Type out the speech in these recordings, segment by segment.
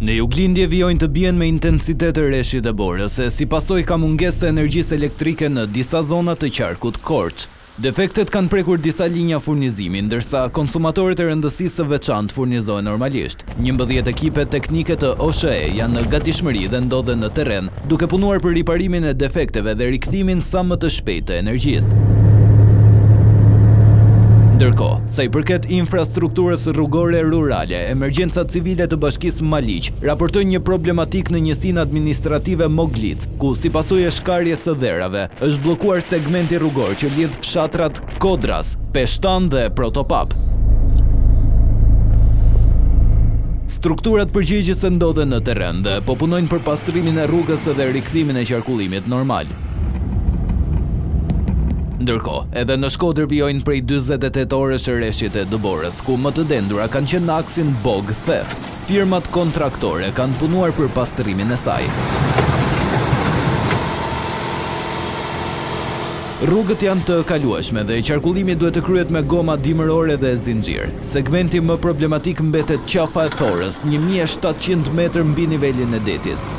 Në juglindje vijojnë të bien me intensitet të rreshtit e borës, se si pasojë ka mungesë të energjisë elektrike në disa zona të qarkut Korç. Defektet kanë prekur disa linja furnizimi, ndërsa konsumatorët e rëndësisë së veçantë furnizohen normalisht. 11 ekipe teknike të OSHE janë në gatishmëri dhe ndodhen në terren, duke punuar për riparimin e defekteve dhe rikthimin sa më të shpejtë të energjisë. Ndërkohë, sa i përket infrastrukturës rrugore rurale, Emergjenca Civile të Bashkisë Maliq raportojnë një problematik në njësinë administrative Moglic, ku si pasojë e shkarjes së dherave, është bllokuar segmenti rrugor që lidh fshatrat Kodras, Peshtan dhe Protopap. Strukturat përgjegjëse ndodhen në terren dhe po punojnë për pastrimin e rrugës dhe rikthimin e qarkullimit normal. Ndërkohë, edhe në Shkodër vijojnë prej 48 orësh rreshtit e Dëborës, ku më të dendura kanë qenë në aksin Bog-Thef. Firmat kontraktore kanë punuar për pastrimin e saj. Rrugët janë të kalueshme dhe qarkullimi duhet të kryhet me goma dimërore dhe zinxhir. Segmenti më problematik mbetet qafa e Thorës, 1700 metër mbi nivelin e detit.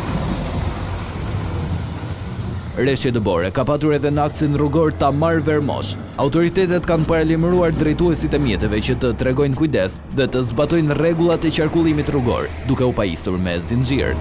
Rreshti Dëbore ka patur edhe në aksin rrugor Tamar-Vermosh. Autoritetet kanë paralajmëruar drejtuesit e mjeteve që të tregojnë kujdes dhe të zbatojnë rregullat e qarkullimit rrugor, duke u pajisur me zinxhir.